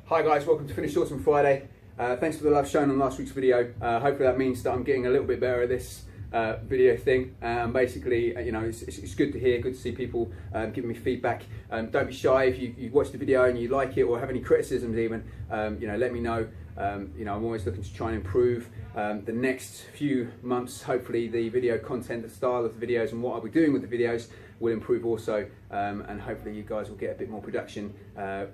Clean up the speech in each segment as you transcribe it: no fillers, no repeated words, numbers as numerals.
Hi guys, welcome to Finish Thoughts on Friday. Thanks for the love shown on last week's video. Hopefully that means that I'm getting a little bit better at this video thing. Basically, you know, it's good to hear, good to see people giving me feedback. Don't be shy if you watch the video and you like it or have any criticisms even. You know, let me know. You know, I'm always looking to try and improve. The next few months, hopefully the video content, the style of the videos and what I'll be doing with the videos will improve also, and hopefully you guys will get a bit more production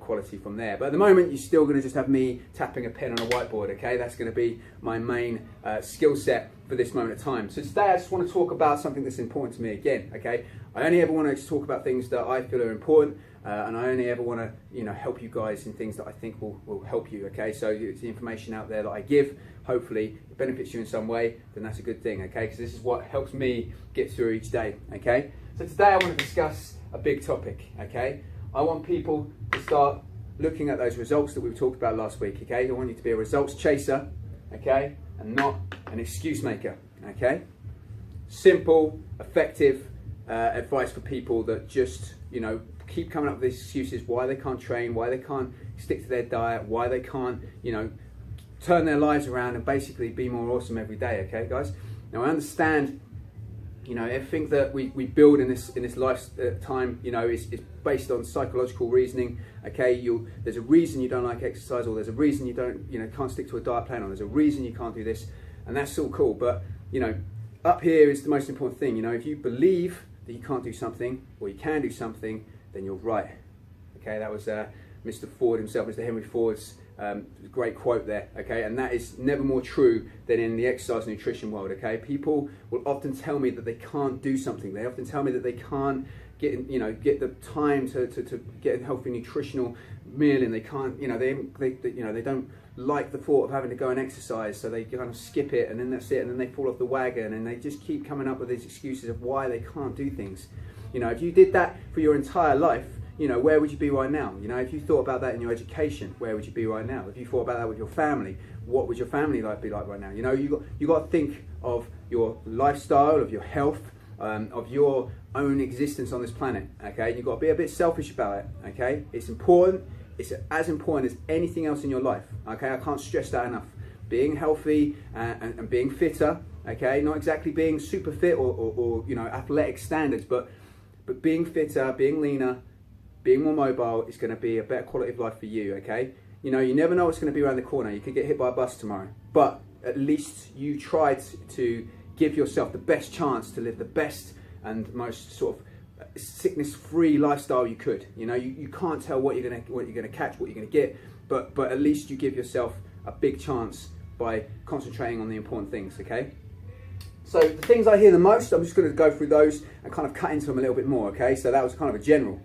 quality from there. But at the moment you're still going to just have me tapping a pen on a whiteboard, okay? That's going to be my main skill set for this moment of time. So today I just want to talk about something that's important to me again, okay? I only ever want to talk about things that I feel are important, and I only ever want to, you know, help you guys in things that I think will help you, okay? So it's the information out there that I give, hopefully it benefits you in some way, then that's a good thing, okay? Because this is what helps me get through each day, okay? So today I want to discuss a big topic, okay? I want people to start looking at those results that we talked about last week, okay? I want you to be a results chaser, okay? And not an excuse maker, okay? Simple, effective advice for people that just, you know, keep coming up with these excuses why they can't train, why they can't stick to their diet, why they can't, you know, turn their lives around and basically be more awesome every day, okay, guys? Now I understand, you know, everything that we build in this lifetime, you know, is based on psychological reasoning. Okay, there's a reason you don't like exercise, or there's a reason you don't, you know, can't stick to a diet plan, or there's a reason you can't do this, and that's all cool. But you know, up here is the most important thing. You know, if you believe that you can't do something or you can do something, then you're right. Okay, that was Mr. Ford himself, Mr. Henry Ford's great quote there, okay, and that is never more true than in the exercise and nutrition world, okay. People will often tell me that they can't do something. They often tell me that they can't get, you know, get the time to get a healthy nutritional meal, and they can't, you know, they don't like the thought of having to go and exercise, so they kind of skip it, and then that's it, and then they fall off the wagon, and they just keep coming up with these excuses of why they can't do things. You know, if you did that for your entire life, you know, where would you be right now? You know, if you thought about that in your education, where would you be right now? If you thought about that with your family, what would your family life be like right now? You know, you got to think of your lifestyle, of your health, of your own existence on this planet. Okay, you've got to be a bit selfish about it. Okay, it's important. It's as important as anything else in your life. Okay, I can't stress that enough. Being healthy and being fitter. Okay, not exactly being super fit or you know, athletic standards, but being fitter, being leaner, being more mobile is going to be a better quality of life for you, okay? You know, you never know what's going to be around the corner. You could get hit by a bus tomorrow, but at least you tried to give yourself the best chance to live the best and most sort of sickness-free lifestyle you could. You know, you can't tell what you're gonna catch, what you're gonna get, but at least you give yourself a big chance by concentrating on the important things, okay? So the things I hear the most, I'm just going to go through those and kind of cut into them a little bit more, okay? So that was kind of a general.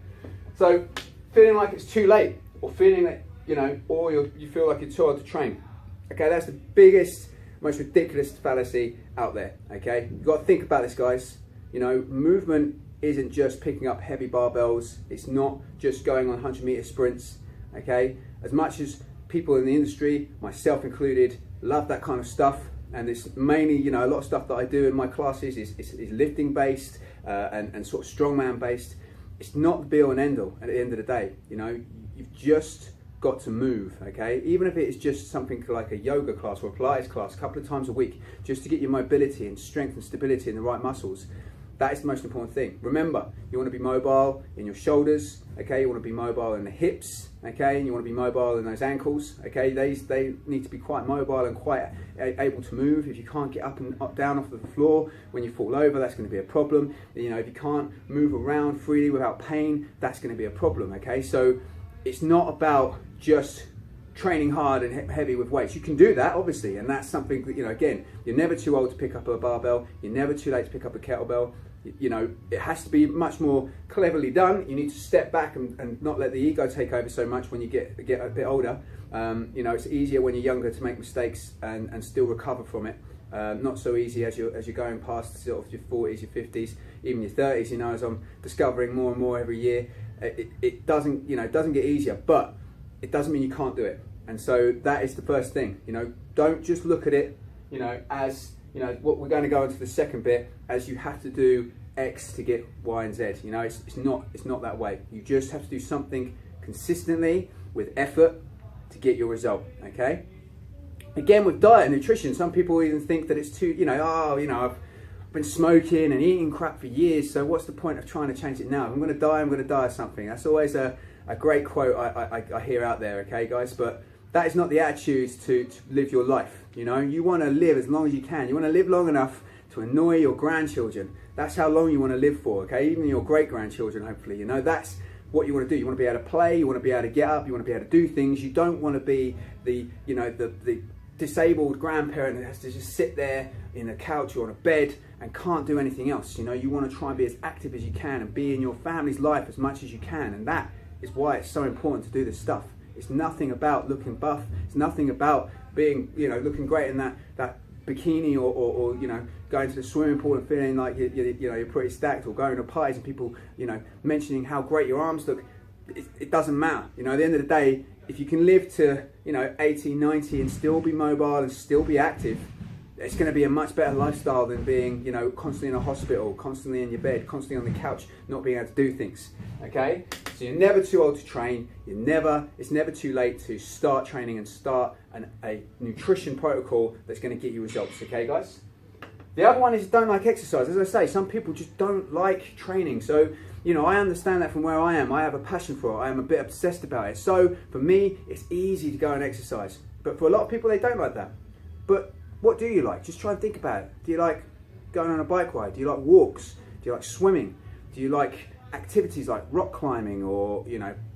So, feeling like it's too late, or feeling that, you know, or you feel like you're too old to train. Okay, that's the biggest, most ridiculous fallacy out there, okay? You've got to think about this, guys. You know, movement isn't just picking up heavy barbells. It's not just going on 100-meter sprints, okay? As much as people in the industry, myself included, love that kind of stuff, and it's mainly, you know, a lot of stuff that I do in my classes is lifting based and sort of strongman based. It's not the be all and end all at the end of the day. You know, you've just got to move, okay? Even if it is just something like a yoga class or a Pilates class a couple of times a week, just to get your mobility and strength and stability in the right muscles. That is the most important thing. Remember, you want to be mobile in your shoulders, okay? You want to be mobile in the hips, okay? And you want to be mobile in those ankles, okay? They need to be quite mobile and quite able to move. If you can't get up and down off the floor when you fall over, that's going to be a problem. You know, if you can't move around freely without pain, that's going to be a problem, okay? So it's not about just training hard and heavy with weights. You can do that, obviously, and that's something that, you know, again, you're never too old to pick up a barbell. You're never too late to pick up a kettlebell. You know, it has to be much more cleverly done. You need to step back and not let the ego take over so much when you get a bit older. You know, it's easier when you're younger to make mistakes and still recover from it. Not so easy as you're going past sort of your 40s, your 50s, even your 30s. You know, as I'm discovering more and more every year, it doesn't get easier, but it doesn't mean you can't do it. And so that is the first thing. You know, don't just look at it, you know, as, you know, what we're going to go into the second bit, as you have to do X to get Y and Z. You know, it's not that way. You just have to do something consistently with effort, to get your result, okay? Again, with diet and nutrition, some people even think that it's too, I've been smoking and eating crap for years, so what's the point of trying to change it now? If I'm going to die, I'm going to die of something. That's always a great quote I hear out there, okay, guys? But that is not the attitude to live your life, you know? You want to live as long as you can. You want to live long enough to annoy your grandchildren. That's how long you want to live for, okay? Even your great-grandchildren, hopefully, you know? That's what you want to do. You want to be able to play, you want to be able to get up, you want to be able to do things. You don't want to be the disabled grandparent that has to just sit there in a couch or on a bed and can't do anything else. You know, you want to try and be as active as you can and be in your family's life as much as you can, and that is why it's so important to do this stuff. It's nothing about looking buff. It's nothing about being, looking great in that bikini or going to the swimming pool and feeling like you're pretty stacked, or going to parties and people mentioning how great your arms look. It doesn't matter. At the end of the day, if you can live to 80, 90 and still be mobile and still be active, it's going to be a much better lifestyle than being constantly in a hospital, constantly in your bed, constantly on the couch, not being able to do things. Okay, so you're never too old to train. It's never too late to start training and start a nutrition protocol that's going to get you results. Okay, guys. The other one is don't like exercise. As I say, some people just don't like training. So I understand that from where I am. I have a passion for it. I am a bit obsessed about it. So for me, it's easy to go and exercise. But for a lot of people, they don't like that. But what do you like? Just try and think about it. Do you like going on a bike ride? Do you like walks? Do you like swimming? Do you like activities like rock climbing or,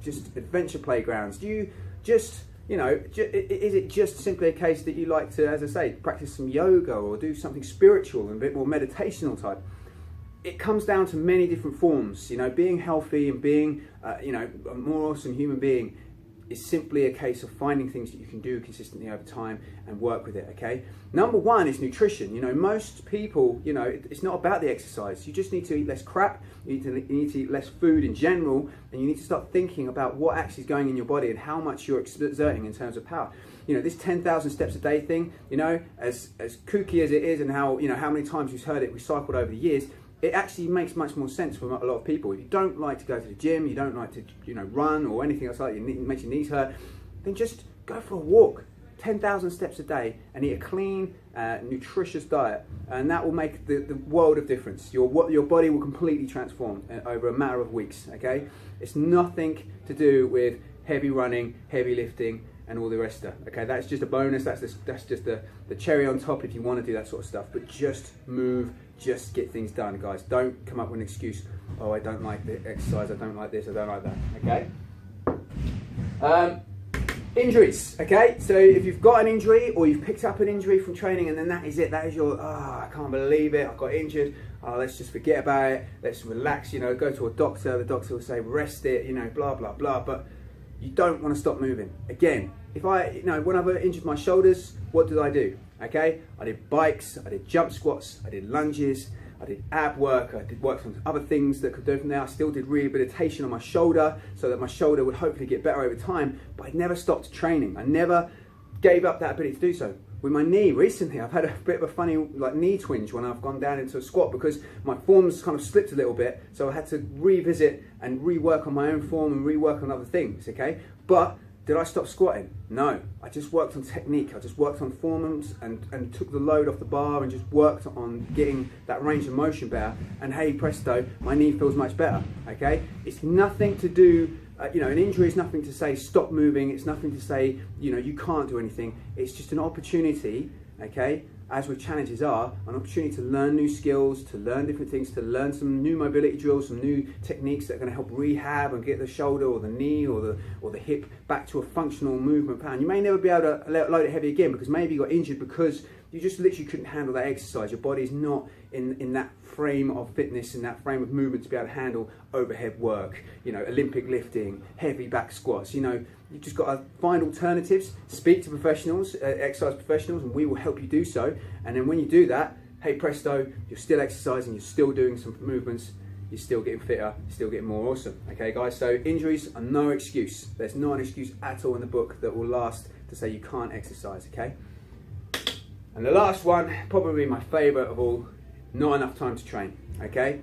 just adventure playgrounds? Do you just, is it just simply a case that you like to, as I say, practice some yoga or do something spiritual and a bit more meditational type? It comes down to many different forms. Being healthy and being, a more awesome human being is simply a case of finding things that you can do consistently over time and work with it, okay? Number one is nutrition. Most people, it's not about the exercise. You just need to eat less crap, you need to eat less food in general, and you need to start thinking about what actually is going in your body and how much you're exerting in terms of power. This 10,000 steps a day thing, as kooky as it is and how many times you've heard it recycled over the years, it actually makes much more sense for a lot of people. If you don't like to go to the gym, you don't like to run or anything else like that, it makes your knees hurt, then just go for a walk, 10,000 steps a day, and eat a clean, nutritious diet, and that will make the world of difference. Your body will completely transform over a matter of weeks, okay? It's nothing to do with heavy running, heavy lifting, and all the rest of it, okay? That's just a bonus, that's just the cherry on top if you want to do that sort of stuff, but just move, just get things done, guys. Don't come up with an excuse, oh, I don't like the exercise, I don't like this, I don't like that, okay? Injuries, okay? So if you've got an injury or you've picked up an injury from training and then that is it, that is your, I can't believe it, I got injured, let's just forget about it, let's relax, go to a doctor, the doctor will say rest it, blah, blah, blah, but you don't want to stop moving. Again, if when I've injured my shoulders, what did I do? Okay, I did bikes, I did jump squats, I did lunges, I did ab work, I did work on other things that could do from there. I still did rehabilitation on my shoulder so that my shoulder would hopefully get better over time, but I never stopped training. I never gave up that ability to do so. With my knee recently, I've had a bit of a funny knee twinge when I've gone down into a squat because my form's kind of slipped a little bit, so I had to revisit and rework on my own form and rework on other things, okay? But did I stop squatting? No, I just worked on technique. I just worked on forms and took the load off the bar and just worked on getting that range of motion better. And hey, presto, my knee feels much better, okay? It's nothing to do, an injury is nothing to say stop moving. It's nothing to say, you can't do anything. It's just an opportunity, okay? As with challenges are, an opportunity to learn new skills, to learn different things, to learn some new mobility drills, some new techniques that are going to help rehab and get the shoulder or the knee or the hip back to a functional movement pattern. You may never be able to load it heavy again because maybe you got injured because you just literally couldn't handle that exercise. Your body's not in that frame of fitness, in that frame of movement to be able to handle overhead work, Olympic lifting, heavy back squats. You've just got to find alternatives, speak to professionals, exercise professionals, and we will help you do so. And then when you do that, hey presto, you're still exercising, you're still doing some movements, you're still getting fitter, you're still getting more awesome. Okay guys, so injuries are no excuse. There's not an excuse at all in the book that will last to say you can't exercise, okay? And the last one, probably my favorite of all, not enough time to train, okay?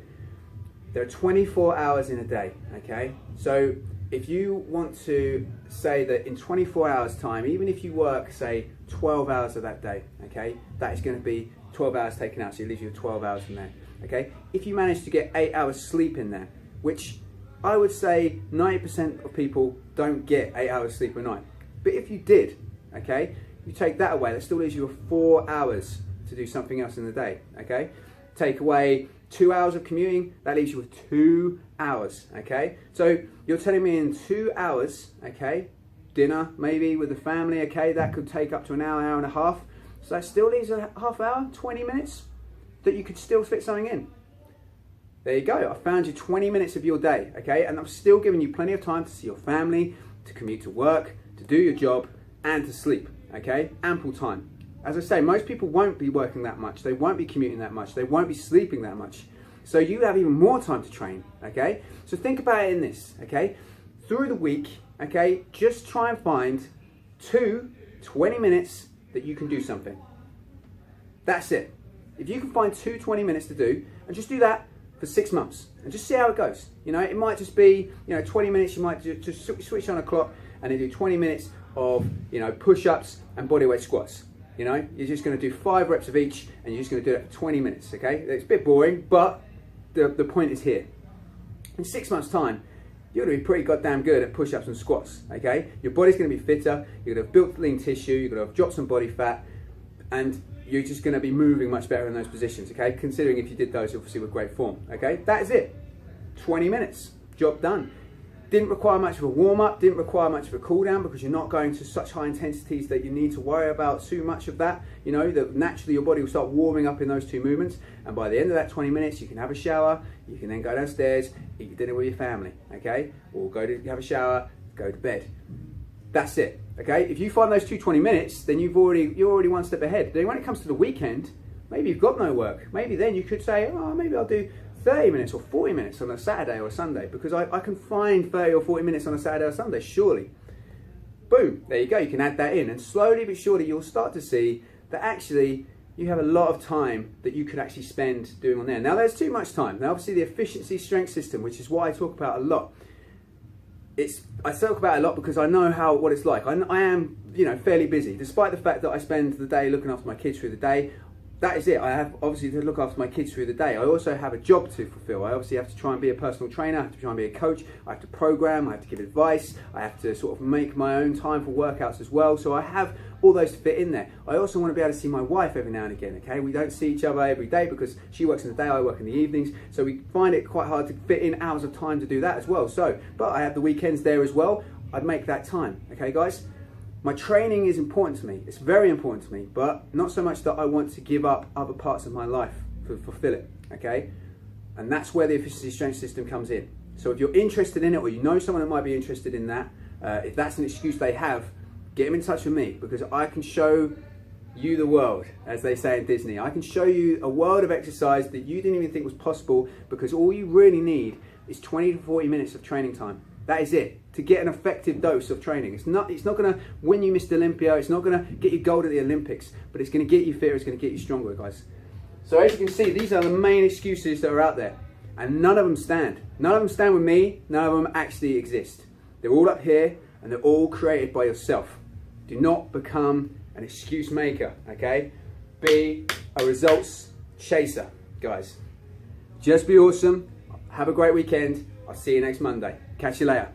There are 24 hours in a day, okay? So if you want to say that in 24 hours time, even if you work, say 12 hours of that day, okay, that is going to be 12 hours taken out, so it leaves you with 12 hours in there, okay? If you manage to get 8 hours sleep in there, which I would say 90% of people don't get 8 hours sleep a night, but if you did, okay, you take that away, that still leaves you with 4 hours to do something else in the day, okay? Take away 2 hours of commuting, that leaves you with 2 hours, okay? So you're telling me in 2 hours, okay, dinner maybe with the family, okay, that could take up to an hour, hour and a half. So that still leaves a half hour, 20 minutes that you could still fit something in. There you go, I found you 20 minutes of your day, okay? And I'm still giving you plenty of time to see your family, to commute to work, to do your job, and to sleep, okay? Ample time. As I say, most people won't be working that much, they won't be commuting that much, they won't be sleeping that much. So you have even more time to train, okay? So think about it in this, okay? Through the week, okay, just try and find 20 minutes that you can do something. That's it. If you can find 20 minutes to do, and just do that for 6 months, and just see how it goes. You know, it might just be, 20 minutes, you might just switch on a clock, and then do 20 minutes of, push-ups and bodyweight squats. You're just going to do 5 reps of each, and you're just going to do it for 20 minutes, okay? It's a bit boring, but the point is here. In 6 months' time, you're going to be pretty goddamn good at push-ups and squats, okay? Your body's going to be fitter, you're going to have built lean tissue, you're going to have dropped some body fat, and you're just going to be moving much better in those positions, okay? Considering if you did those, obviously, with great form, okay? That is it. 20 minutes, job done. Didn't require much of a warm-up, didn't require much of a cool-down because you're not going to such high intensities that you need to worry about too much of that. That naturally your body will start warming up in those 2 movements, and by the end of that 20 minutes, you can have a shower, you can then go downstairs, eat your dinner with your family, okay? Or go to have a shower, go to bed. That's it, okay? If you find those 20 minutes, then you're already one step ahead. Then when it comes to the weekend, maybe you've got no work. Maybe then you could say, oh, maybe I'll do 30 minutes or 40 minutes on a Saturday or a Sunday because I can find 30 or 40 minutes on a Saturday or Sunday, surely. Boom, there you go, you can add that in, and slowly but surely you'll start to see that actually you have a lot of time that you could actually spend doing on there. Now there's too much time. Now obviously the efficiency strength system, which is what I talk about a lot, I talk about it a lot because I know what it's like. I am fairly busy, despite the fact that I spend the day looking after my kids through the day. That is it. I have obviously to look after my kids through the day. I also have a job to fulfill. I obviously have to try and be a personal trainer. I have to try and be a coach. I have to program. I have to give advice. I have to sort of make my own time for workouts as well. So I have all those to fit in there. I also want to be able to see my wife every now and again, okay? We don't see each other every day because she works in the day, I work in the evenings. So we find it quite hard to fit in hours of time to do that as well. But I have the weekends there as well. I'd make that time, okay guys? My training is important to me, it's very important to me, but not so much that I want to give up other parts of my life to fulfill it, okay? And that's where the efficiency strength system comes in. So if you're interested in it, or you know someone that might be interested in that, if that's an excuse they have, get them in touch with me, because I can show you the world, as they say in Disney. I can show you a world of exercise that you didn't even think was possible, because all you really need is 20 to 40 minutes of training time. That is it, to get an effective dose of training. It's not going to win you Mr. Olympia, it's not going to get you gold at the Olympics, but it's going to get you fitter, it's going to get you stronger, guys. So as you can see, these are the main excuses that are out there, and none of them stand. None of them stand with me, none of them actually exist. They're all up here, and they're all created by yourself. Do not become an excuse maker, okay? Be a results chaser, guys. Just be awesome, have a great weekend. I'll see you next Monday. Catch you later.